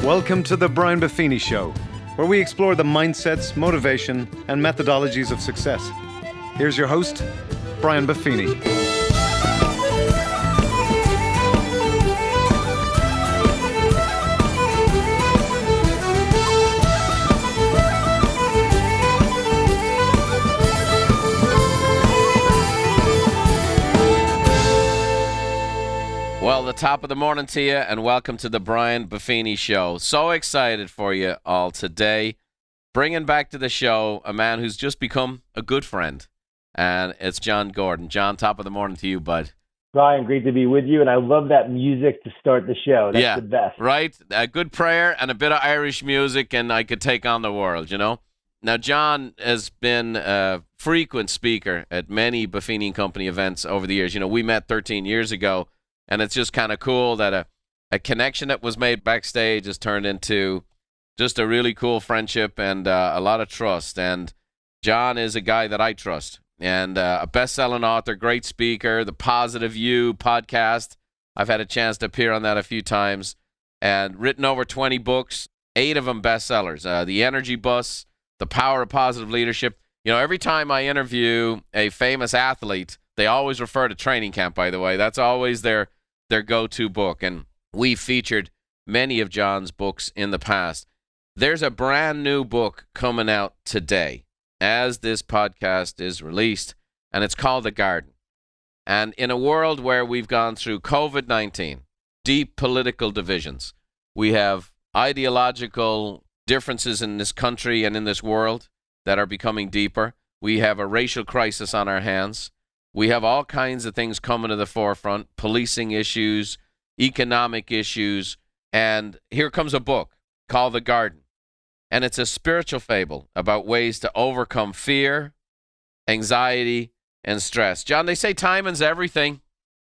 Welcome to the Brian Buffini Show, where we explore the mindsets, motivation, and methodologies of success. Here's your host, Brian Buffini. Well, the top of the morning to you, and welcome to the Brian Buffini Show. So excited for you all today. Bringing back to the show a man who's just become a good friend, and it's Jon Gordon. Jon, top of the morning to you, bud. Brian, great to be with you, and I love that music to start the show. That's the best. Right? A good prayer and a bit of Irish music, and I could take on the world, you know? Now, Jon has been a frequent speaker at many Buffini & Company events over the years. You know, we met 13 years ago. And it's just kind of cool that a connection that was made backstage has turned into just a really cool friendship and a lot of trust. And Jon is a guy that I trust. And a best-selling author, great speaker, the Positive You podcast. I've had a chance to appear on that a few times. And written over 20 books, 8 of them bestsellers. The Energy Bus, The Power of Positive Leadership. You know, every time I interview a famous athlete, they always refer to Training Camp, by the way. That's always their go-to book, and we've featured many of Jon's books in the past. There's a brand new book coming out today as this podcast is released, and it's called The Garden. And in a world where we've gone through COVID-19, deep political divisions, we have ideological differences in this country and in this world that are becoming deeper. We have a racial crisis on our hands. We have all kinds of things coming to the forefront, policing issues, economic issues, and here comes a book called The Garden. And it's a spiritual fable about ways to overcome fear, anxiety, and stress. Jon, they say timing's everything.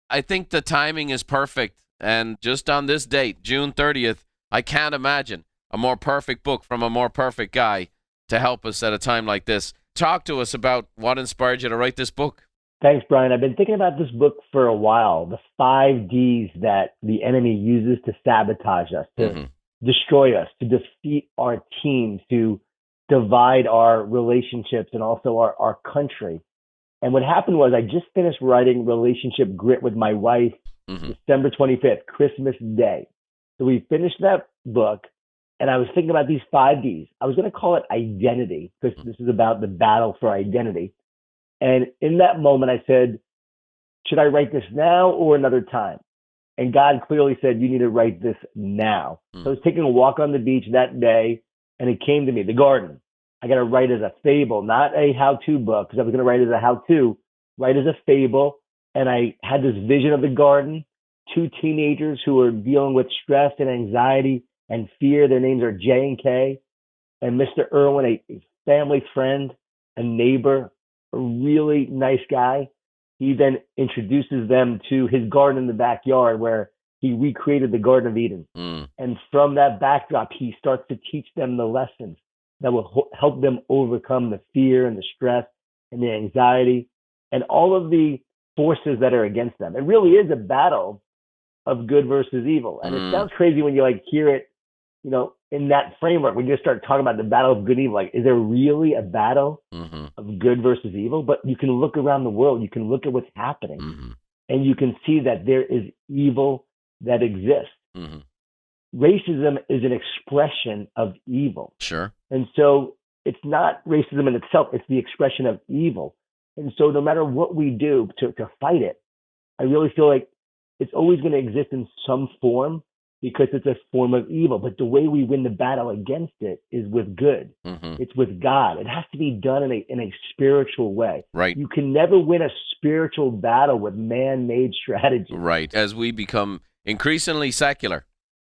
I think the timing is perfect. And just on this date, June 30th, I can't imagine a more perfect book from a more perfect guy to help us at a time like this. Talk to us about what inspired you to write this book. Thanks, Brian. I've been thinking about this book for a while, the 5 Ds that the enemy uses to sabotage us, to destroy us, to defeat our team, to divide our relationships and also our country. And what happened was I just finished writing Relationship Grit with my wife December 25th, Christmas Day. So we finished that book, and I was thinking about these 5 Ds. I was going to call it identity, because this is about the battle for identity. And in that moment, I said, should I write this now or another time? And God clearly said, you need to write this now. So I was taking a walk on the beach that day, and it came to me, The Garden. I got to write as a fable, not a how-to book, because I was going to write as a how-to, write as a fable. And I had this vision of the garden, 2 teenagers who are dealing with stress and anxiety and fear. Their names are J and K. And Mr. Irwin, a family friend, a neighbor, a really nice guy. He then introduces them to his garden in the backyard where he recreated the Garden of Eden. And from that backdrop, he starts to teach them the lessons that will help them overcome the fear and the stress and the anxiety and all of the forces that are against them. It really is a battle of good versus evil. And it sounds crazy when you hear it, you know, in that framework, when you start talking about the battle of good and evil, like, is there really a battle of good versus evil? But you can look around the world, you can look at what's happening, and you can see that there is evil that exists. Racism is an expression of evil. Sure. And so it's not racism in itself, it's the expression of evil. And so no matter what we do to fight it, I really feel like it's always going to exist in some form, because it's a form of evil. But the way we win the battle against it is with good. It's with God. It has to be done in a spiritual way. Right. You can never win a spiritual battle with man-made strategy. Right. As we become increasingly secular,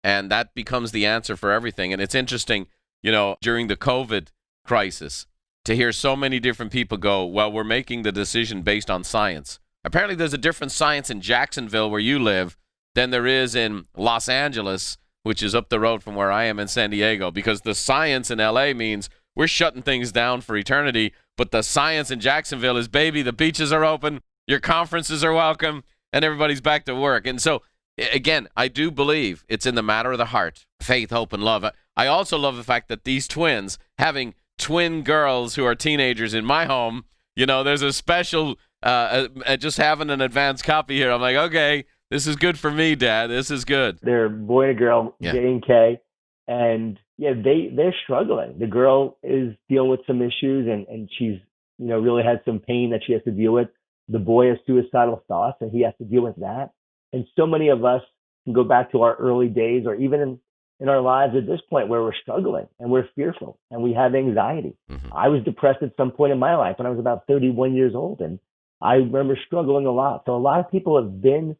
and that becomes the answer for everything. And it's interesting, you know, during the COVID crisis, to hear so many different people go, well, we're making the decision based on science. Apparently there's a different science in Jacksonville, where you live, than there is in Los Angeles, which is up the road from where I am in San Diego, because the science in LA means we're shutting things down for eternity, but the science in Jacksonville is, baby, the beaches are open, your conferences are welcome, and everybody's back to work. And so Again, I do believe it's in the matter of the heart, faith, hope, and love. I also love the fact that these twins, having twin girls who are teenagers in my home, there's a special, just having an advanced copy here. I'm like, okay, this is good for me, Dad. This is good. They're boy and a girl, Yeah. J and K. And yeah, they're struggling. The girl is dealing with some issues and she's, really has some pain that she has to deal with. The boy has suicidal thoughts and he has to deal with that. And so many of us can go back to our early days or even in our lives at this point where we're struggling and we're fearful and we have anxiety. Mm-hmm. I was depressed at some point in my life when I was about 31 years old. And I remember struggling a lot. So a lot of people have been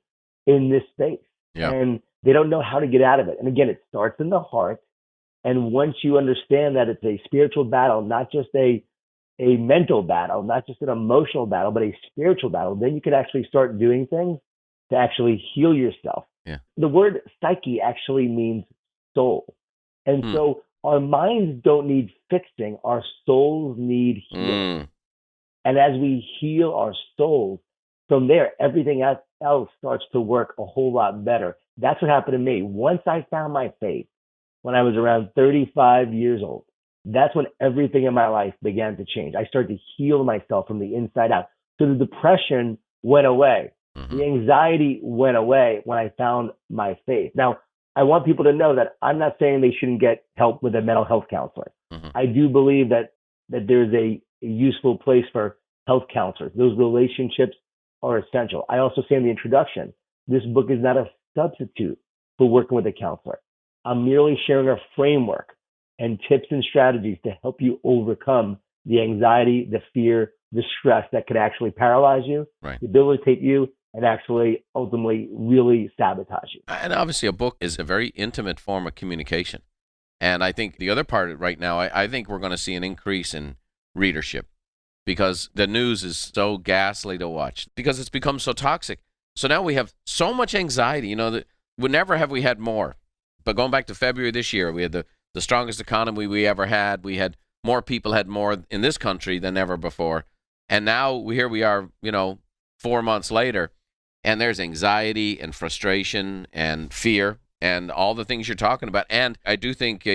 in this space and they don't know how to get out of it. And again, it starts in the heart. And once you understand that it's a spiritual battle, not just a mental battle, not just an emotional battle, but a spiritual battle, then you can actually start doing things to actually heal yourself. Yeah. The word psyche actually means soul. And so our minds don't need fixing, our souls need healing. And as we heal our souls, from there, everything else starts to work a whole lot better. That's what happened to me. Once I found my faith, when I was around 35 years old, that's when everything in my life began to change. I started to heal myself from the inside out. So the depression went away. Mm-hmm. The anxiety went away when I found my faith. Now, I want people to know that I'm not saying they shouldn't get help with a mental health counselor. Mm-hmm. I do believe that there's a useful place for health counselors. Those relationships are essential. I also say in the introduction, this book is not a substitute for working with a counselor. I'm merely sharing a framework and tips and strategies to help you overcome the anxiety, the fear, the stress that could actually paralyze you, debilitate you, and actually ultimately really sabotage you. And obviously a book is a very intimate form of communication. And I think the other part right now, I think we're going to see an increase in readership because the news is so ghastly to watch because it's become so toxic. So now we have so much anxiety, that never have we had more. But going back to February this year, we had the strongest economy we ever had. We had more people had more in this country than ever before. And now here we are, 4 months later, and there's anxiety and frustration and fear and all the things you're talking about. And I do think,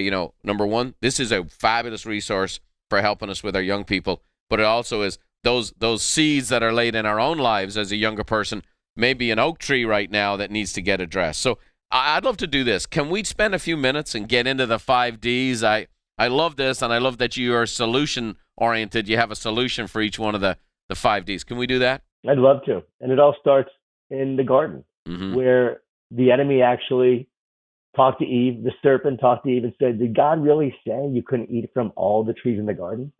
number one, this is a fabulous resource for helping us with our young people. But it also is those seeds that are laid in our own lives as a younger person, maybe an oak tree right now that needs to get addressed. So I'd love to do this. Can we spend a few minutes and get into the 5 Ds? I love this, and I love that you are solution-oriented. You have a solution for each one of the 5 Ds. Can we do that? I'd love to. And it all starts in the garden, where the enemy actually talked to Eve. The serpent talked to Eve and said, did God really say you couldn't eat from all the trees in the garden?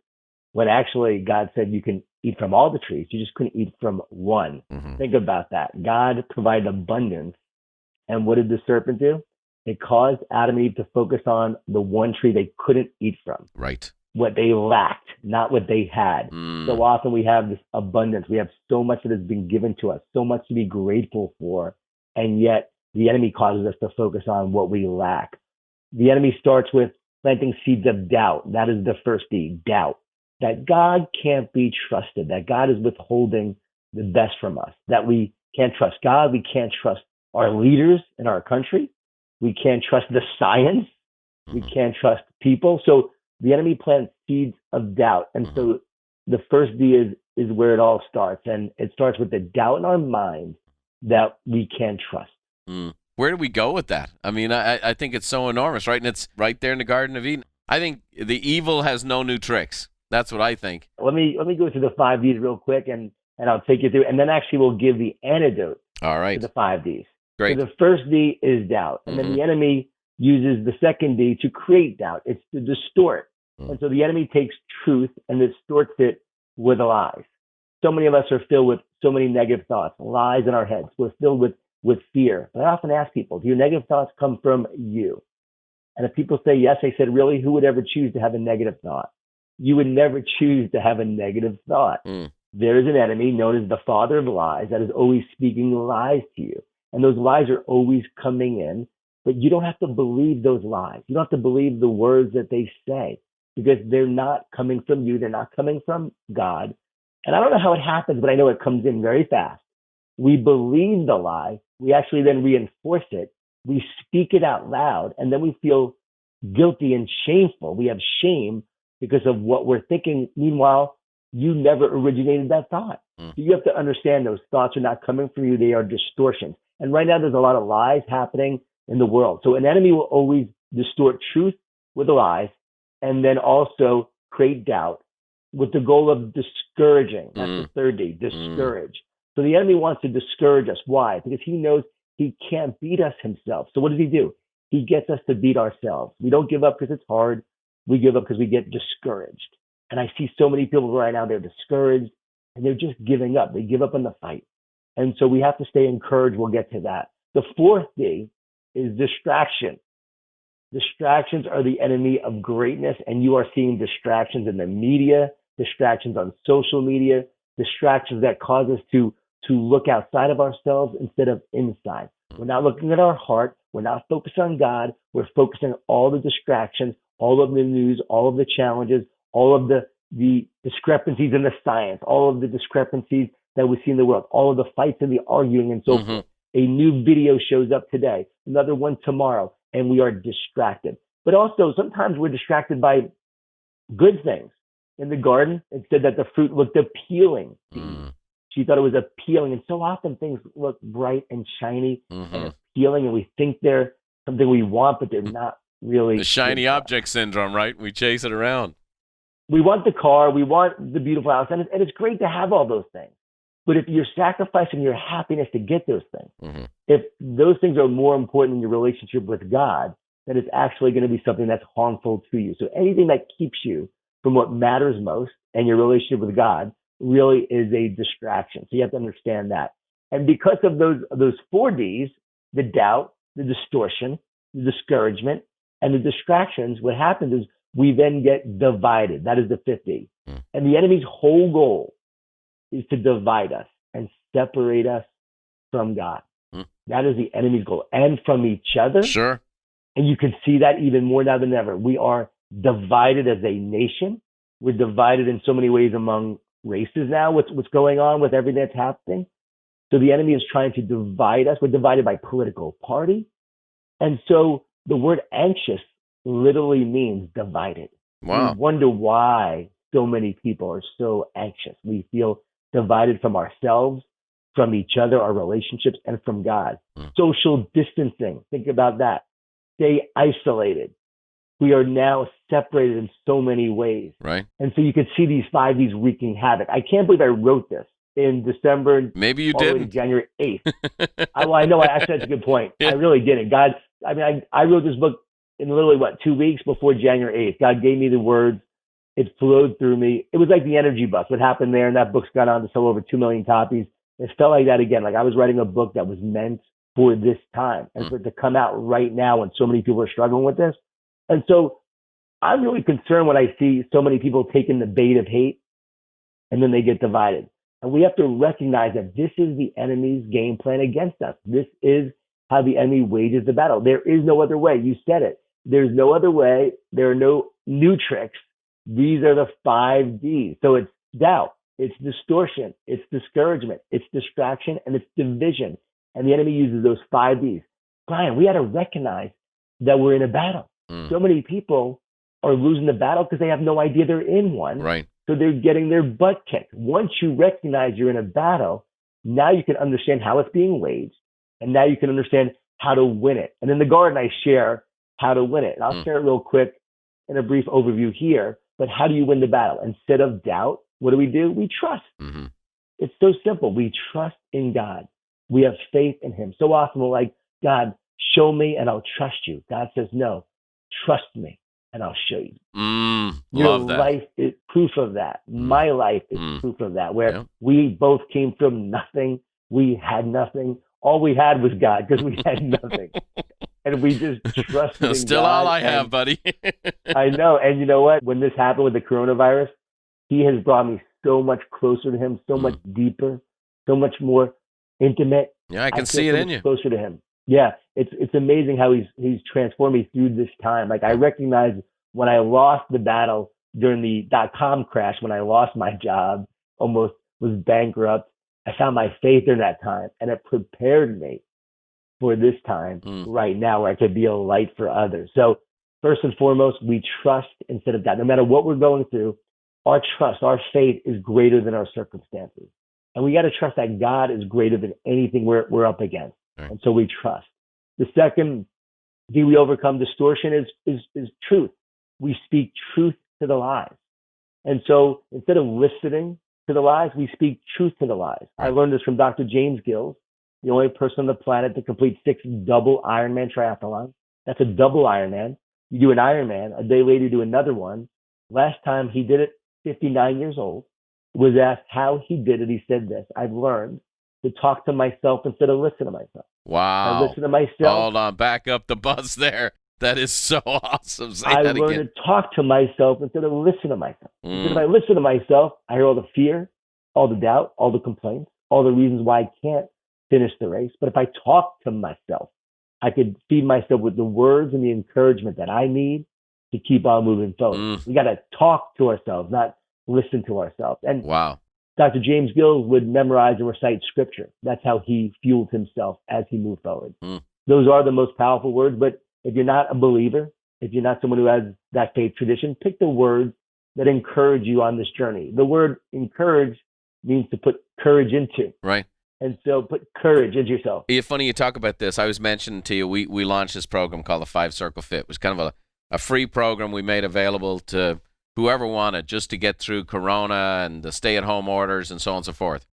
When actually God said you can eat from all the trees. You just couldn't eat from one. Think about that. God provided abundance. And what did the serpent do? It caused Adam and Eve to focus on the one tree they couldn't eat from. Right. What they lacked, not what they had. So often we have this abundance. We have so much that has been given to us, so much to be grateful for. And yet the enemy causes us to focus on what we lack. The enemy starts with planting seeds of doubt. That is the first D, doubt. That God can't be trusted, that God is withholding the best from us, that we can't trust God, we can't trust our leaders in our country, we can't trust the science, we can't trust people. So the enemy plants seeds of doubt. And so the first D is where it all starts. And it starts with the doubt in our mind that we can't trust. Where do we go with that? I mean, I think it's so enormous, right? And it's right there in the Garden of Eden. I think the evil has no new tricks. That's what I think. Let me go through the 5 Ds real quick and I'll take you through. And then actually we'll give the antidote to the 5 Ds. Great. So the first D is doubt. And then the enemy uses the second D to create doubt. It's to distort. And so the enemy takes truth and distorts it with lies. So many of us are filled with so many negative thoughts, lies in our heads. We're filled with fear. But I often ask people, do your negative thoughts come from you? And if people say yes, I said, really, who would ever choose to have a negative thought? You would never choose to have a negative thought. There is an enemy known as the father of lies that is always speaking lies to you. And those lies are always coming in, but you don't have to believe those lies. You don't have to believe the words that they say because they're not coming from you. They're not coming from God. And I don't know how it happens, but I know it comes in very fast. We believe the lie we actually then reinforce it. We speak it out loud, and then we feel guilty and shameful. We have shame because of what we're thinking. Meanwhile, you never originated that thought. So you have to understand those thoughts are not coming from you. They are distortions. And right now, there's a lot of lies happening in the world. So an enemy will always distort truth with lies and then also create doubt with the goal of discouraging. That's the third D, discourage. So the enemy wants to discourage us. Why? Because he knows he can't beat us himself. So what does he do? He gets us to beat ourselves. We don't give up because it's hard. We give up because we get discouraged. And I see so many people right now, they're discouraged and they're just giving up. They give up on the fight. And so we have to stay encouraged. We'll get to that. The fourth D is distraction. Distractions are the enemy of greatness. And you are seeing distractions in the media, distractions on social media, distractions that cause us to look outside of ourselves instead of inside. We're not looking at our heart. We're not focused on God. We're focusing on all the distractions, all of the news, all of the challenges, all of the discrepancies in the science, all of the discrepancies that we see in the world, all of the fights and the arguing and so forth. A new video shows up today, another one tomorrow, and we are distracted. But also sometimes we're distracted by good things. In the garden, it said that the fruit looked appealing. She thought it was appealing. And so often things look bright and shiny and appealing, and we think they're something we want, but they're not really. The shiny object syndrome, right? We chase it around. We want the car, we want the beautiful house, and it's great to have all those things. But if you're sacrificing your happiness to get those things, if those things are more important than your relationship with God, then it's actually going to be something that's harmful to you. So anything that keeps you from what matters most and your relationship with God really is a distraction. So you have to understand that. And because of those four Ds, the doubt, the distortion, the discouragement, and the distractions, what happens is we then get divided. That is the fifth D. And the enemy's whole goal is to divide us and separate us from God. That is the enemy's goal, and from each other. Sure. And you can see that even more now than ever. We are divided as a nation. We're divided in so many ways among races now. What's going on with everything that's happening? So the enemy is trying to divide us. We're divided by political party. And so the word anxious literally means divided. Wow. We wonder why so many people are so anxious. We feel divided from ourselves, from each other, our relationships, and from God. Social distancing. Think about that. Stay isolated. We are now separated in so many ways. Right. And so you could see these 5 Ds wreaking havoc. I can't believe I wrote this in December. Maybe you all the way to didn't. January 8th. I know. Actually, that's a good point. Yeah. I really didn't. God, I wrote this book in literally, 2 weeks before January 8th. God gave me the words. It flowed through me. It was like the energy bus. What happened there, and that book's gone on to sell over 2 million copies. It felt like that again. Like I was writing a book that was meant for this time and for it to come out right now when so many people are struggling with this. And so I'm really concerned when I see so many people taking the bait of hate and then they get divided. And we have to recognize that this is the enemy's game plan against us. This is how the enemy wages the battle. There is no other way. You said it. There's no other way. There are no new tricks. These are the 5 Ds. So it's doubt, it's distortion, it's discouragement, it's distraction, and it's division. And the enemy uses those 5 Ds. Brian, we had to recognize that we're in a battle. So many people are losing the battle because they have no idea they're in one. Right. So they're getting their butt kicked. Once you recognize you're in a battle, now you can understand how it's being waged. And now you can understand how to win it. And in the garden, I share how to win it. And I'll share it real quick in a brief overview here. But how do you win the battle? Instead of doubt, what do? We trust. It's so simple. We trust in God. We have faith in him. So often we're like, God, show me and I'll trust you. God says, no, trust me and I'll show you. Your Love that. life is proof of that. My life is proof of that, where we both came from nothing. We had nothing. All we had was God because we had nothing. And we just trusted in Still God. all I have, buddy. I know. And you know what? When this happened with the coronavirus, he has brought me so much closer to him, so much deeper, so much more intimate. Yeah, I can feel see it so in much you. Closer to him. Yeah, it's amazing how he's transformed me through this time. Like I recognize when I lost the battle during the .com crash, when I lost my job, almost was bankrupt. I found my faith during that time, and it prepared me for this time right now, where I could be a light for others. So first and foremost, we trust instead of doubt. No matter what we're going through, our trust, our faith is greater than our circumstances. And we got to trust that God is greater than anything we're up against. Right. And so we trust. The second, do we overcome distortion is truth. We speak truth to the lies. And so instead of listening to the lies, we speak truth to the lies. I learned this from Dr. James Gills, the only person on the planet to complete 6 double Ironman triathlons. That's a double Ironman. You do an Ironman, a day later you do another one. Last time he did it, 59 years old, was asked how he did it. He said this: I've learned to talk to myself instead of listen to myself. Wow. I listen to myself. Hold on, back up the bus there. That is so awesome. Say I that learned again. to talk to myself instead of listen to myself. Because if I listen to myself, I hear all the fear, all the doubt, all the complaints, all the reasons why I can't finish the race. But if I talk to myself, I could feed myself with the words and the encouragement that I need to keep on moving forward. We got to talk to ourselves, not listen to ourselves. And wow. Dr. James Gills would memorize and recite scripture. That's how he fueled himself as he moved forward. Those are the most powerful words. But if you're not a believer, if you're not someone who has that faith tradition, pick the words that encourage you on this journey. The word encourage means to put courage into. Right. And so put courage into yourself. It's funny you talk about this. I was mentioning to you, we launched this program called the 5 Circle Fit. It was kind of a free program we made available to whoever wanted, just to get through Corona and the stay-at-home orders and so on and so forth.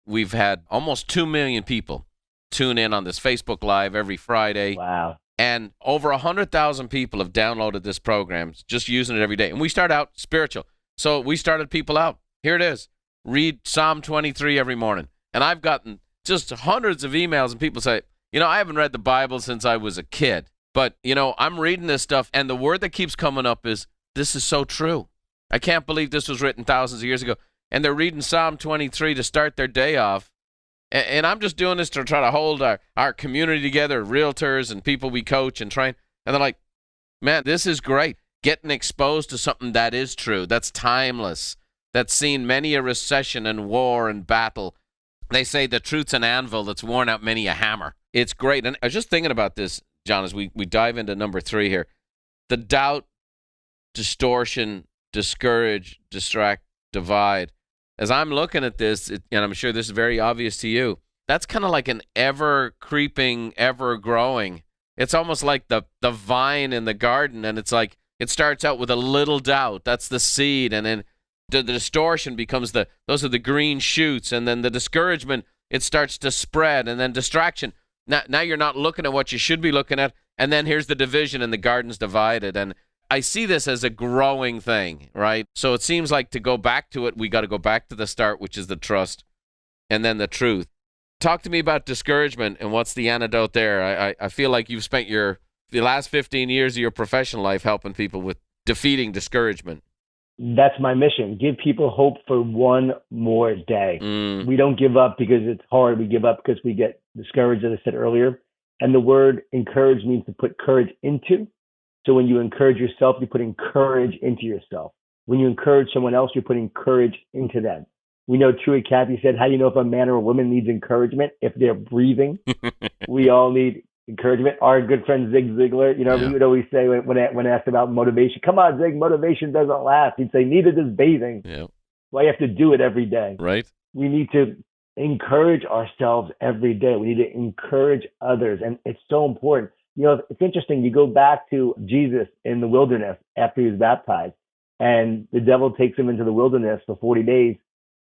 We've had almost 2 million people tune in on this Facebook Live every Friday. Wow. And over 100,000 people have downloaded this program, just using it every day. And we start out spiritual. So we started people out. Here it is. Read Psalm 23 every morning. And I've gotten just hundreds of emails, and people say, I haven't read the Bible since I was a kid. But, I'm reading this stuff, and the word that keeps coming up is, this is so true. I can't believe this was written thousands of years ago. And they're reading Psalm 23 to start their day off. And I'm just doing this to try to hold our community together, realtors and people we coach and train. And they're like, man, this is great. Getting exposed to something that is true, that's timeless, that's seen many a recession and war and battle. They say the truth's an anvil that's worn out many a hammer. It's great. And I was just thinking about this, John, as we dive into number 3 here. The doubt, distortion, discourage, distract, divide. As I'm looking at this, and I'm sure this is very obvious to you, that's kind of like an ever-creeping, ever-growing. It's almost like the vine in the garden, and it's like it starts out with a little doubt. That's the seed, and then the distortion becomes those are the green shoots, and then the discouragement, it starts to spread, and then distraction. Now you're not looking at what you should be looking at, and then here's the division, and the garden's divided, and I see this as a growing thing, right? So it seems like to go back to it, we got to go back to the start, which is the trust, and then the truth. Talk to me about discouragement and what's the antidote there. I feel like you've spent the last 15 years of your professional life helping people with defeating discouragement. That's my mission. Give people hope for one more day. We don't give up because it's hard. We give up because we get discouraged, as I said earlier. And the word encourage means to put courage into. So when you encourage yourself, you're putting courage into yourself. When you encourage someone else, you're putting courage into them. We know Truett Cathy said, how do you know if a man or a woman needs encouragement? If they're breathing. We all need encouragement. Our good friend Zig Ziglar, we would always say when asked about motivation, come on, Zig, motivation doesn't last. He'd say, neither does bathing. Yeah. Well, you have to do it every day. Right. We need to encourage ourselves every day. We need to encourage others. And it's so important. It's interesting. You go back to Jesus in the wilderness after he was baptized, and the devil takes him into the wilderness for 40 days.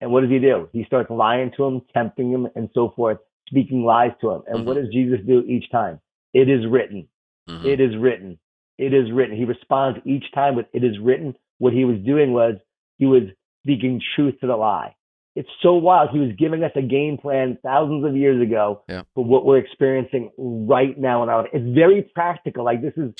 And what does he do? He starts lying to him, tempting him, and so forth, speaking lies to him. And what does Jesus do each time? It is written. It is written. It is written. He responds each time with it is written. What he was doing was he was speaking truth to the lie. It's so wild. He was giving us a game plan thousands of years ago for what we're experiencing right now in our life. It's very practical. Like this is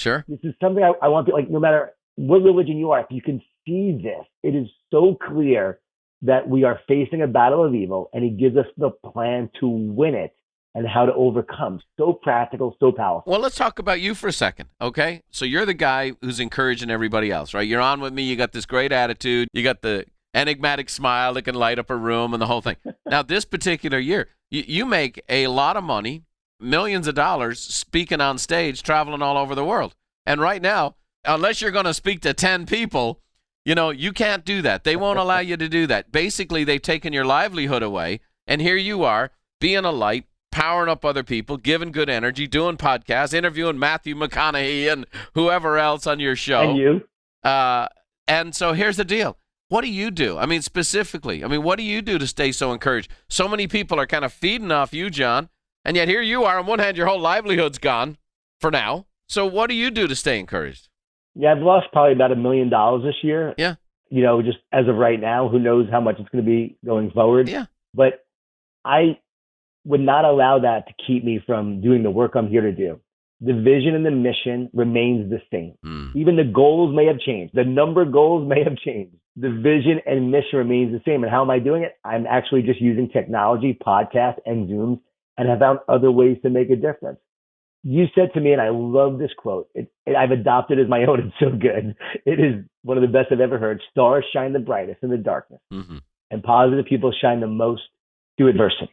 something I want to, like, no matter what religion you are, if you can see this, it is so clear that we are facing a battle of evil, and he gives us the plan to win it and how to overcome. So practical, so powerful. Well, let's talk about you for a second, okay? So you're the guy who's encouraging everybody else, right? You're on with me. You got this great attitude. You got the enigmatic smile that can light up a room and the whole thing. Now, this particular year, you make a lot of money millions of dollars speaking on stage, traveling all over the world. And right now, unless you're going to speak to 10 people, you can't do that. They won't allow you to do that. Basically, they've taken your livelihood away, and here you are being a light, powering up other people, giving good energy, doing podcasts, interviewing Matthew McConaughey and whoever else on your show. And you. And so here's the deal. What do you do? I mean, specifically, what do you do to stay so encouraged? So many people are kind of feeding off you, Jon, and yet here you are. On one hand, your whole livelihood's gone for now. So what do you do to stay encouraged? Yeah, I've lost probably about $1 million this year. Yeah. Just as of right now, who knows how much it's going to be going forward. Yeah. But I would not allow that to keep me from doing the work I'm here to do. The vision and the mission remains the same. Even the goals may have changed. The number goals may have changed. The vision and mission remains the same. And how am I doing it? I'm actually just using technology, podcasts, and Zooms, and have found other ways to make a difference. You said to me, and I love this quote, I've adopted as my own. It's so good. It is one of the best I've ever heard. Stars shine the brightest in the darkness, and positive people shine the most through adversity.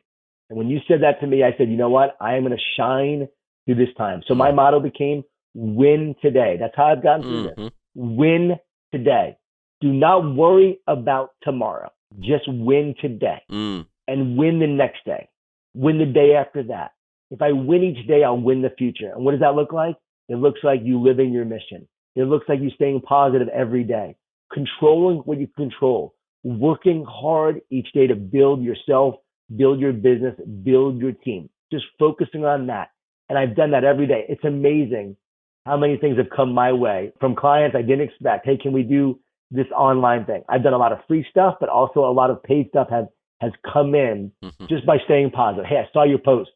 And when you said that to me, I said, you know what? I am going to shine through this time. So my motto became win today. That's how I've gotten through this. Win today. Do not worry about tomorrow. Just win today and win the next day. Win the day after that. If I win each day, I'll win the future. And what does that look like? It looks like you living your mission. It looks like you staying positive every day, controlling what you control, working hard each day to build yourself, build your business, build your team, just focusing on that. And I've done that every day. It's amazing how many things have come my way from clients I didn't expect. Hey, can we do this online thing? I've done a lot of free stuff, but also a lot of paid stuff has come in just by staying positive. Hey, I saw your post.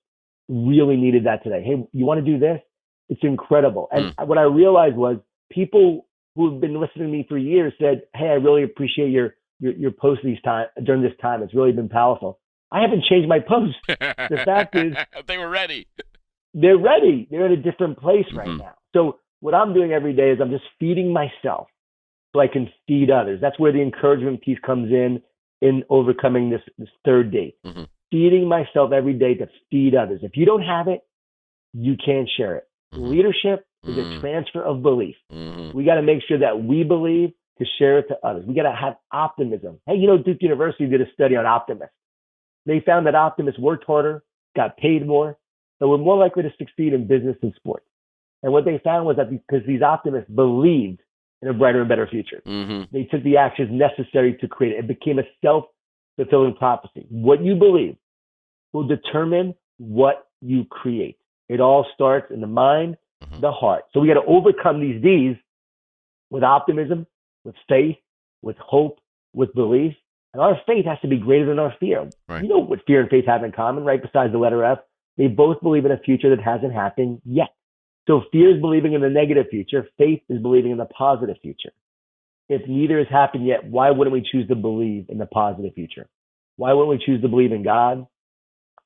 Really needed that today. Hey, you want to do this? It's incredible. And what I realized was people who have been listening to me for years said, hey, I really appreciate your post during this time. It's really been powerful. I haven't changed my post. The fact is they were ready. They're ready. They're in a different place right now. So what I'm doing every day is I'm just feeding myself so I can feed others. That's where the encouragement piece comes in overcoming this third D. Feeding myself every day to feed others. If you don't have it, you can't share it. Leadership is a transfer of belief. We got to make sure that we believe to share it to others. We got to have optimism. Hey, Duke University did a study on optimists. They found that optimists worked harder, got paid more, but were more likely to succeed in business and sports. And what they found was that because these optimists believed in a brighter and better future, they took the actions necessary to create it. It became a self-fulfilling prophecy. What you believe will determine what you create. It all starts in the mind, the heart. So we got to overcome these D's with optimism, with faith, with hope, with belief. And our faith has to be greater than our fear. Right. You know what fear and faith have in common, right? Besides the letter F, they both believe in a future that hasn't happened yet. So fear is believing in the negative future. Faith is believing in the positive future. If neither has happened yet, why wouldn't we choose to believe in the positive future? Why wouldn't we choose to believe in God,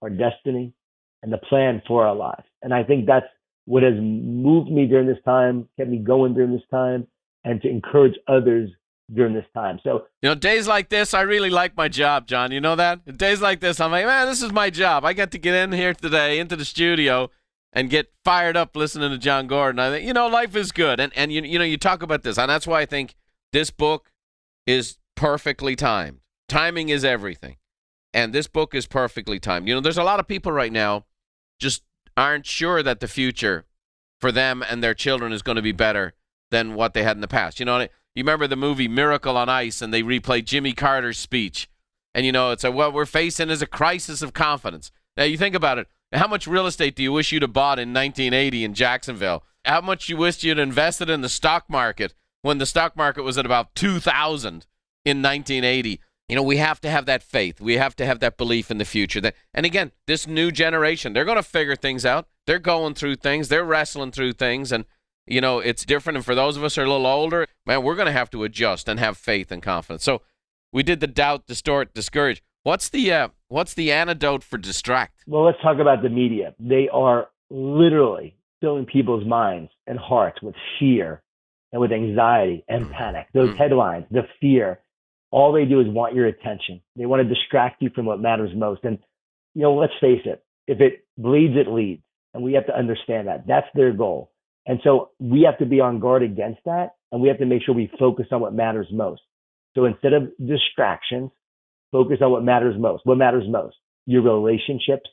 our destiny, and the plan for our lives? And I think that's what has moved me during this time, kept me going during this time, and to encourage others during this time. So, days like this, I really like my job, Jon. You know that? Days like this, I'm like, man, this is my job. I get to get in here today into the studio and get fired up listening to Jon Gordon. I think, life is good. And you talk about this, and that's why I think this book is perfectly timed. Timing is everything. And this book is perfectly timed. There's a lot of people right now just aren't sure that the future for them and their children is going to be better than what they had in the past. You remember the movie Miracle on Ice, and they replayed Jimmy Carter's speech. And, it's what we're facing is a crisis of confidence. Now, you think about it. How much real estate do you wish you'd have bought in 1980 in Jacksonville? How much you wish you'd invested in the stock market when the stock market was at about 2,000 in 1980? We have to have that faith. We have to have that belief in the future. And again, this new generation, they're going to figure things out. They're going through things. They're wrestling through things. And, it's different. And for those of us who are a little older, man, we're going to have to adjust and have faith and confidence. So we did the doubt, distort, discourage. What's the antidote for distract? Well, let's talk about the media. They are literally filling people's minds and hearts with fear and with anxiety and panic. Those headlines, the fear, all they do is want your attention. They want to distract you from what matters most. And, let's face it, if it bleeds, it leads. And we have to understand that. That's their goal. And so we have to be on guard against that. And we have to make sure we focus on what matters most. So instead of distractions, focus on what matters most. What matters most? Your relationships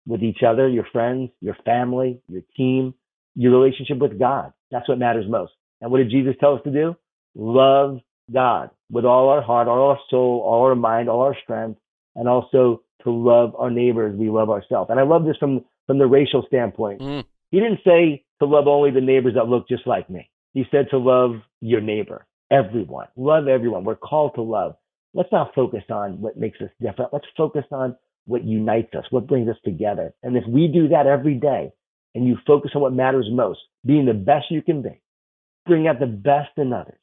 with each other, your friends, your family, your team, your relationship with God. That's what matters most. And what did Jesus tell us to do? Love God with all our heart, all our soul, all our mind, all our strength, and also to love our neighbors. We love ourselves. And I love this from the racial standpoint. He didn't say to love only the neighbors that look just like me. He said to love your neighbor, everyone. Love everyone. We're called to love. Let's not focus on what makes us different. Let's focus on what unites us, what brings us together. And if we do that every day and you focus on what matters most, being the best you can be, bring out the best in others,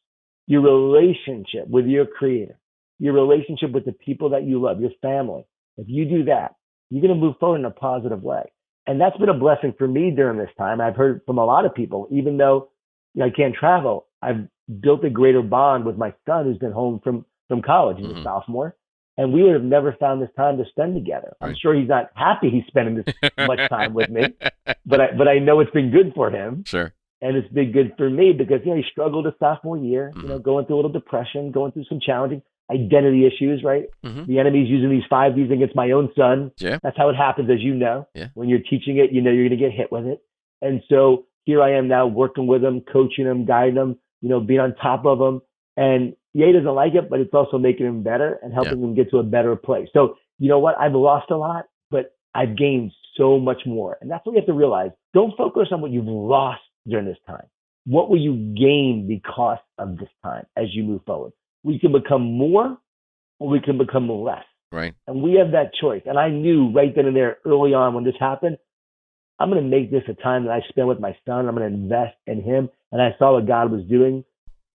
your relationship with your creator, your relationship with the people that you love, your family. If you do that, you're going to move forward in a positive way. And that's been a blessing for me during this time. I've heard from a lot of people, even though I can't travel, I've built a greater bond with my son who's been home from college. He's a sophomore. And we would have never found this time to spend together. I'm sure he's not happy he's spending this much time with me, but I know it's been good for him. Sure. And it's been good for me because, he struggled his sophomore year, going through a little depression, going through some challenging identity issues, right? The enemy's using these 5 Ds against my own son. Yeah. That's how it happens, as you know. Yeah. When you're teaching it, you're going to get hit with it. And so here I am now working with him, coaching him, guiding him, being on top of him. And he doesn't like it, but it's also making him better and helping him get to a better place. So you know what? I've lost a lot, but I've gained so much more. And that's what you have to realize. Don't focus on what you've lost during this time. What will you gain because of this time as you move forward? We can become more or we can become less. Right. And we have that choice. And I knew right then and there early on when this happened, I'm going to make this a time that I spend with my son. I'm going to invest in him. And I saw what God was doing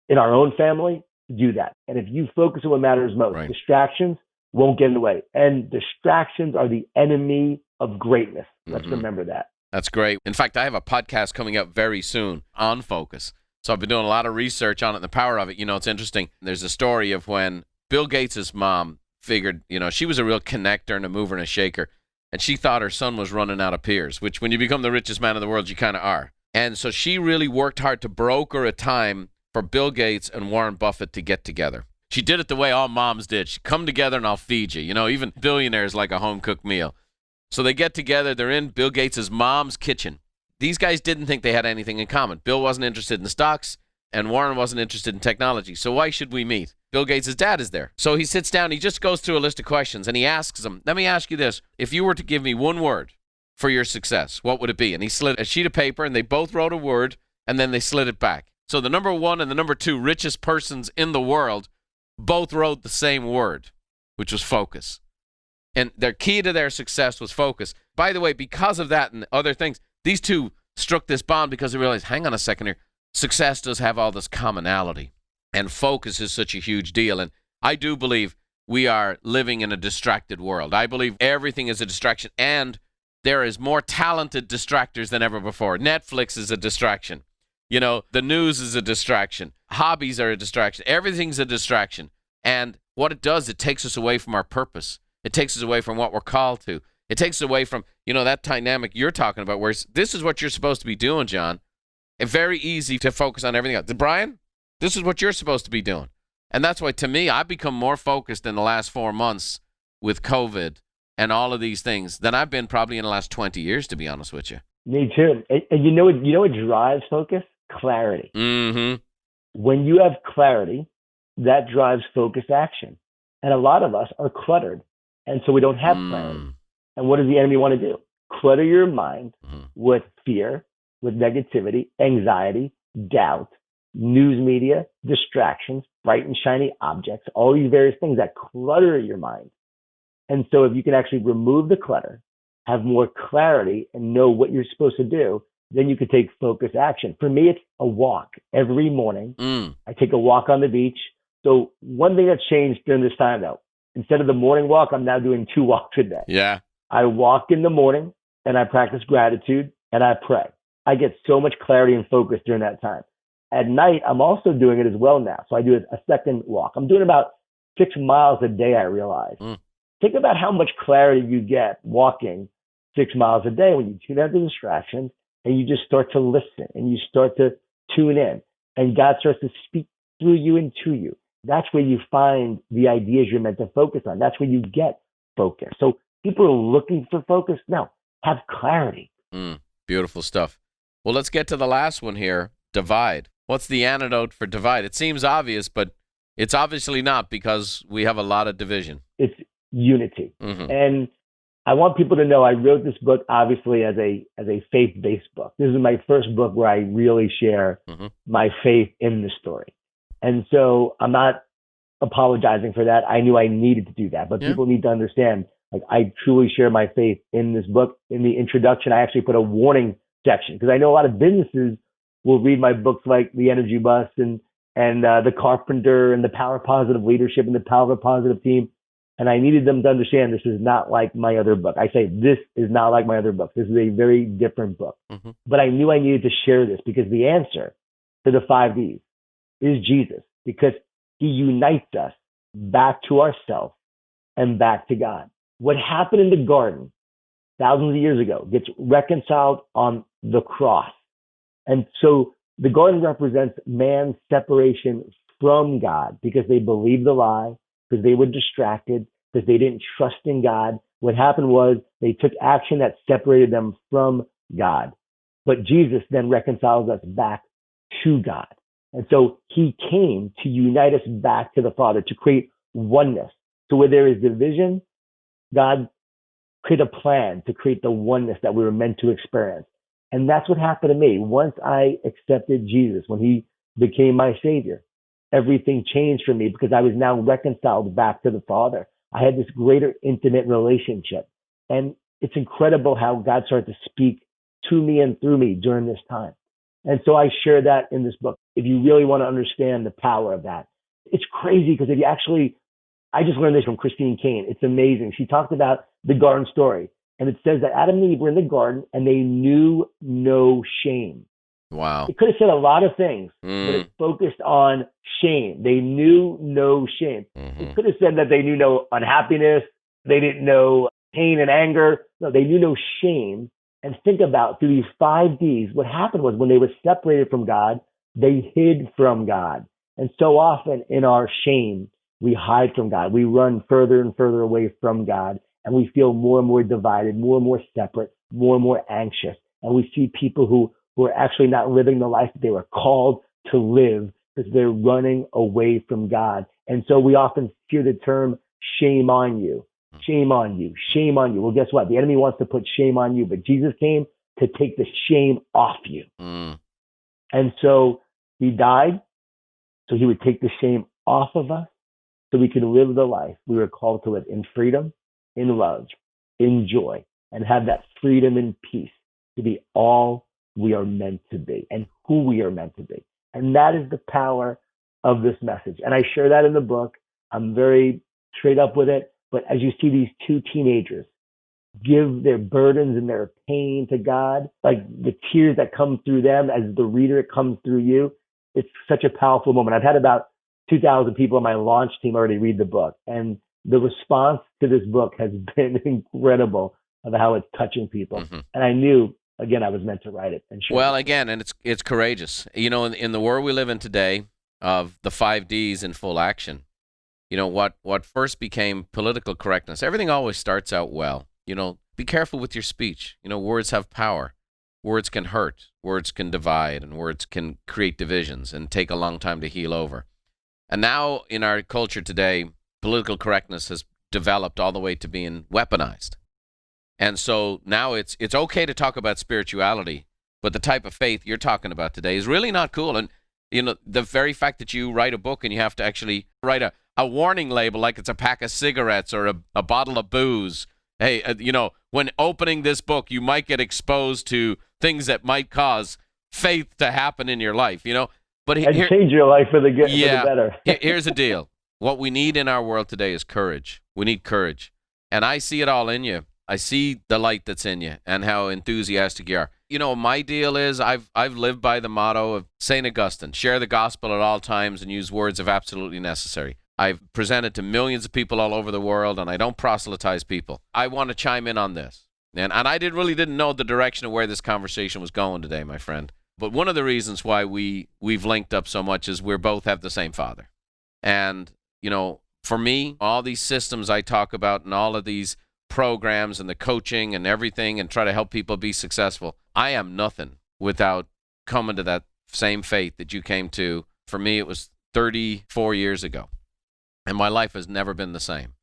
in our own family to do that. And if you focus on what matters most, distractions won't get in the way. And distractions are the enemy of greatness. Let's remember that. That's great. In fact, I have a podcast coming up very soon on focus. So I've been doing a lot of research on it and the power of it. It's interesting. There's a story of when Bill Gates' mom figured, she was a real connector and a mover and a shaker. And she thought her son was running out of peers, which when you become the richest man in the world, you kind of are. And so she really worked hard to broker a time for Bill Gates and Warren Buffett to get together. She did it the way all moms did. She'd come together and I'll feed you. Even billionaires like a home-cooked meal. So they get together. They're in Bill Gates' mom's kitchen. These guys didn't think they had anything in common. Bill wasn't interested in stocks, and Warren wasn't interested in technology. So why should we meet? Bill Gates' dad is there. So he sits down. He just goes through a list of questions, and he asks them, let me ask you this. If you were to give me one word for your success, what would it be? And he slid a sheet of paper, and they both wrote a word, and then they slid it back. So the number one and the number two richest persons in the world both wrote the same word, which was focus. And their key to their success was focus. By the way, because of that and other things, these two struck this bond because they realized, hang on a second here, success does have all this commonality. And focus is such a huge deal. And I do believe we are living in a distracted world. I believe everything is a distraction. And there is more talented distractors than ever before. Netflix is a distraction. The news is a distraction. Hobbies are a distraction. Everything's a distraction. And what it does, it takes us away from our purpose. It takes us away from what we're called to. It takes us away from, that dynamic you're talking about, where this is what you're supposed to be doing, John. It's very easy to focus on everything else. Brian, this is what you're supposed to be doing. And that's why, to me, I've become more focused in the last 4 months with COVID and all of these things than I've been probably in the last 20 years, to be honest with you. Me too. And you know what drives focus? Clarity. When you have clarity, that drives focus action. And a lot of us are cluttered. And so we don't have clarity. And what does the enemy want to do? Clutter your mind with fear, with negativity, anxiety, doubt, news media, distractions, bright and shiny objects, all these various things that clutter your mind. And so if you can actually remove the clutter, have more clarity, and know what you're supposed to do, then you could take focus action. For me, it's a walk every morning. I take a walk on the beach. So one thing that's changed during this time, though, instead of the morning walk, I'm now doing 2 walks a day. Yeah. I walk in the morning and I practice gratitude and I pray. I get so much clarity and focus during that time. At night, I'm also doing it as well now. So I do a second walk. I'm doing about 6 miles a day, I realize. Think about how much clarity you get walking 6 miles a day, when you tune out the distractions and you just start to listen and you start to tune in, and God starts to speak through you and to you. That's where you find the ideas you're meant to focus on. That's where you get focus. So people are looking for focus. No, have clarity. Beautiful stuff. Well, let's get to the last one here, divide. What's the antidote for divide? It seems obvious, but it's obviously not, because we have a lot of division. It's unity. And I want people to know I wrote this book obviously as a faith-based book. This is my first book where I really share my faith in the story. And so I'm not apologizing for that. I knew I needed to do that, but people need to understand, like, I truly share my faith in this book. In the introduction, I actually put a warning section, because I know a lot of businesses will read my books like The Energy Bus and The Carpenter and The Power of Positive Leadership and The Power of a Positive Team. And I needed them to understand this is not like my other book. I say this is not like my other book. This is a very different book. But I knew I needed to share this, because the answer to the 5 Ds is Jesus, because he unites us back to ourselves and back to God. What happened in the garden thousands of years ago gets reconciled on the cross. And so the garden represents man's separation from God, because they believed the lie, because they were distracted, because they didn't trust in God. What happened was they took action that separated them from God. But Jesus then reconciles us back to God. And so he came to unite us back to the Father, to create oneness. So where there is division, God created a plan to create the oneness that we were meant to experience. And that's what happened to me. Once I accepted Jesus, when he became my Savior, everything changed for me, because I was now reconciled back to the Father. I had this greater intimate relationship. And it's incredible how God started to speak to me and through me during this time. And so I share that in this book. If you really want to understand the power of that, it's crazy, because if you actually, I just learned this from Christine Kane. It's amazing. She talked about the garden story, and it says that Adam and Eve were in the garden and they knew no shame. Wow. It could have said a lot of things, but it focused on shame. They knew no shame. It could have said that they knew no unhappiness. They didn't know pain and anger. No, they knew no shame. And think about, through these 5 Ds, what happened was, when they were separated from God, they hid from God. And so often in our shame, we hide from God. We run further and further away from God, and we feel more and more divided, more and more separate, more and more anxious. And we see people who are actually not living the life that they were called to live, because they're running away from God. And so we often hear the term, shame on you, shame on you, shame on you. Well, guess what? The enemy wants to put shame on you, but Jesus came to take the shame off you. And so he died so he would take the shame off of us, so we can live the life we were called to live, in freedom, in love, in joy, and have that freedom and peace to be all we are meant to be and who we are meant to be. And that is the power of this message. And I share that in the book. I'm very straight up with it. But as you see these 2 teenagers give their burdens and their pain to God, like the tears that come through them, as the reader, it comes through you. It's such a powerful moment. I've had about 2,000 people on my launch team already read the book. And the response to this book has been incredible, of how it's touching people. And I knew, again, I was meant to write it. And share Well, it. again, and it's courageous. You know, in the world we live in today, of the 5 Ds in full action, you know, what first became political correctness, everything always starts out well. You know, be careful with your speech. You know, words have power. Words can hurt. Words can divide, and words can create divisions and take a long time to heal over. And now in our culture today, political correctness has developed all the way to being weaponized. And so now it's okay to talk about spirituality, but the type of faith you're talking about today is really not cool. And, you know, the very fact that you write a book and you have to actually write a warning label like it's a pack of cigarettes or a bottle of booze. Hey, you know, when opening this book, you might get exposed to things that might cause faith to happen in your life, you know. But and change your life for the good, yeah, for the better. Here's the deal. What we need in our world today is courage. We need courage. And I see it all in you. I see the light that's in you and how enthusiastic you are. You know, my deal is I've lived by the motto of St. Augustine, share the gospel at all times and use words if absolutely necessary. I've presented to millions of people all over the world, and I don't proselytize people. I want to chime in on this. And I really didn't know the direction of where this conversation was going today, my friend. But one of the reasons why we've linked up so much is we both have the same father. And, for me, all these systems I talk about and all of these programs and the coaching and everything and try to help people be successful, I am nothing without coming to that same faith that you came to. For me, it was 34 years ago. And my life has never been the same.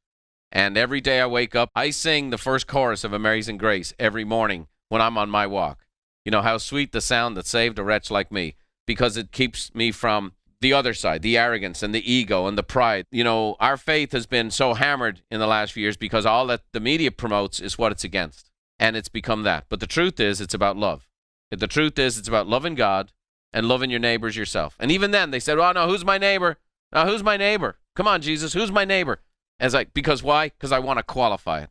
And every day I wake up, I sing the first chorus of Amazing Grace every morning when I'm on my walk. How sweet the sound that saved a wretch like me, because it keeps me from the other side, the arrogance and the ego and the pride. Our faith has been so hammered in the last few years because all that the media promotes is what it's against. And it's become that. But the truth is, it's about love. The truth is, it's about loving God and loving your neighbors yourself. And even then, they said, oh, no, who's my neighbor? No, who's my neighbor? Come on, Jesus, who's my neighbor? Because why? Because I want to qualify it.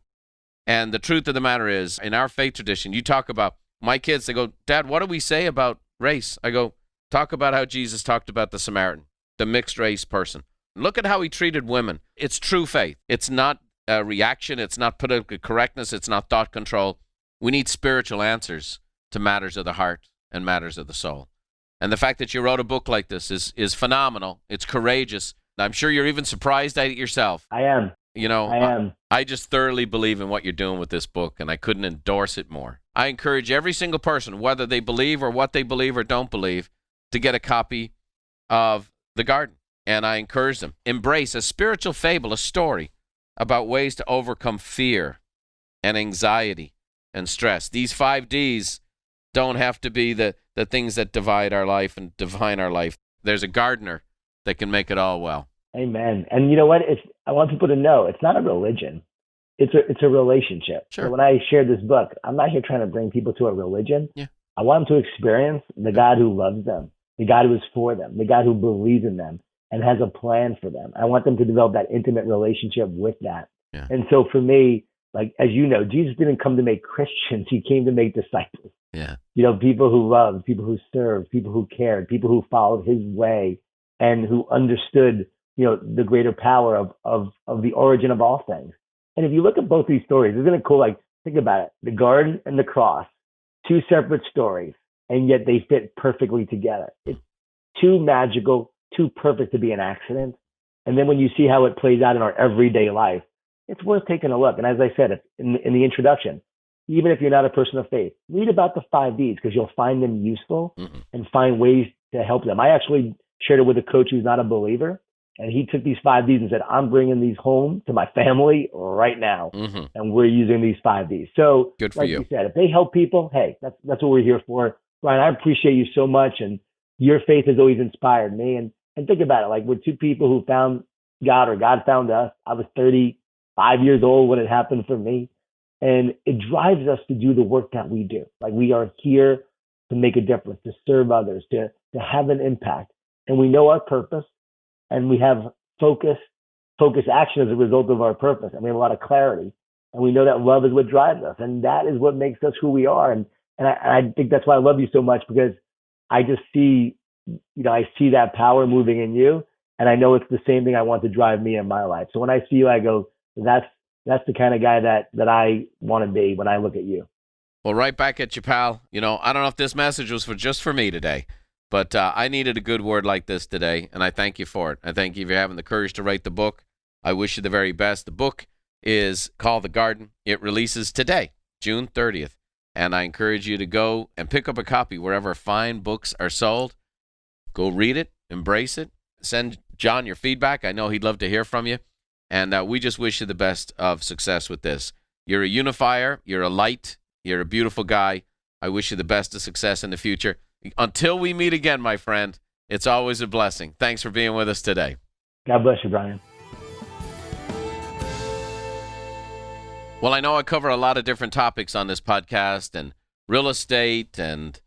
And the truth of the matter is, in our faith tradition, you talk about my kids, they go, Dad, what do we say about race? I go, talk about how Jesus talked about the Samaritan, the mixed race person. Look at how he treated women. It's true faith. It's not a reaction. It's not political correctness. It's not thought control. We need spiritual answers to matters of the heart and matters of the soul. And the fact that you wrote a book like this is phenomenal. It's courageous. I'm sure you're even surprised at it yourself. I am. I am. I just thoroughly believe in what you're doing with this book, and I couldn't endorse it more. I encourage every single person, whether they believe or what they believe or don't believe, to get a copy of The Garden. And I encourage them. Embrace a spiritual fable, a story about ways to overcome fear and anxiety and stress. These 5 Ds don't have to be the things that divide our life and define our life. There's a gardener that can make it all well. Amen. And you know what? I want people to know it's not a religion. It's a relationship. Sure. So when I share this book, I'm not here trying to bring people to a religion. Yeah. I want them to experience the God who loves them, the God who is for them, the God who believes in them and has a plan for them. I want them to develop that intimate relationship with that. Yeah. And so for me, like, as you know, Jesus didn't come to make Christians. He came to make disciples. Yeah. People who loved, people who served, people who cared, people who followed his way and who understood, the greater power of the origin of all things. And if you look at both these stories, isn't it cool? Like, think about it. The garden and the cross, 2 separate stories, and yet they fit perfectly together. It's too magical, too perfect to be an accident. And then when you see how it plays out in our everyday life, it's worth taking a look. And as I said in the introduction, even if you're not a person of faith, read about the 5 Ds because you'll find them useful and find ways to help them. I actually shared it with a coach who's not a believer. And he took these 5 Ds and said, I'm bringing these home to my family right now. And we're using these 5 Ds. So good for like you. You said, if they help people, hey, that's what we're here for. Brian, I appreciate you so much. And your faith has always inspired me. And think about it. Like, we're 2 people who found God, or God found us. I was 35 years old when it happened for me. And it drives us to do the work that we do. Like, we are here to make a difference, to serve others, to have an impact. And we know our purpose. And we have focus action as a result of our purpose. And we have a lot of clarity. And we know that love is what drives us. And that is what makes us who we are. And I think that's why I love you so much, because I just see, I see that power moving in you. And I know it's the same thing I want to drive me in my life. So when I see you, I go, that's the kind of guy that I want to be when I look at you. Well, right back at you, pal. I don't know if this message was just for me today. But I needed a good word like this today, and I thank you for it. I thank you for having the courage to write the book. I wish you the very best. The book is called The Garden. It releases today, June 30th, and I encourage you to go and pick up a copy wherever fine books are sold. Go read it, embrace it, send Jon your feedback. I know he'd love to hear from you, and we just wish you the best of success with this. You're a unifier. You're a light. You're a beautiful guy. I wish you the best of success in the future. Until we meet again, my friend, it's always a blessing. Thanks for being with us today. God bless you, Brian. Well, I know I cover a lot of different topics on this podcast, and real estate and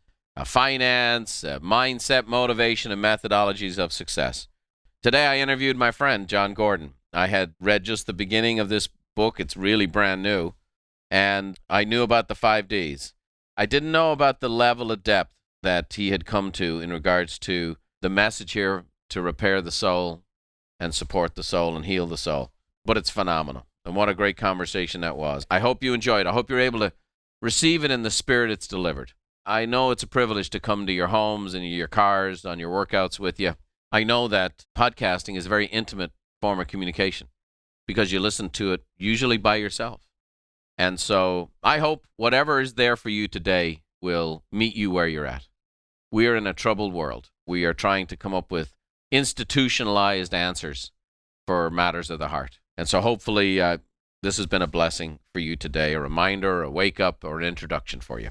finance, mindset, motivation, and methodologies of success. Today, I interviewed my friend, Jon Gordon. I had read just the beginning of this book. It's really brand new, and I knew about the 5 Ds. I didn't know about the level of depth that he had come to in regards to the message here to repair the soul and support the soul and heal the soul. But it's phenomenal. And what a great conversation that was. I hope you enjoyed. I hope you're able to receive it in the spirit it's delivered. I know it's a privilege to come to your homes and your cars, on your workouts with you. I know that podcasting is a very intimate form of communication because you listen to it usually by yourself. And so I hope whatever is there for you today will meet you where you're at. We are in a troubled world. We are trying to come up with institutionalized answers for matters of the heart. And so hopefully this has been a blessing for you today, a reminder, a wake-up, or an introduction for you.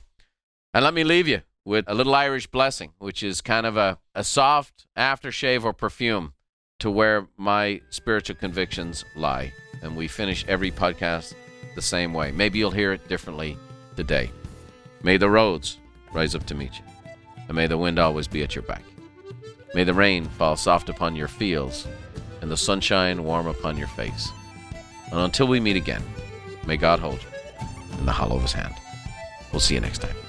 And let me leave you with a little Irish blessing, which is kind of a soft aftershave or perfume to where my spiritual convictions lie. And we finish every podcast the same way. Maybe you'll hear it differently today. May the roads rise up to meet you, and may the wind always be at your back. May the rain fall soft upon your fields, and the sunshine warm upon your face. And until we meet again, may God hold you in the hollow of his hand. We'll see you next time.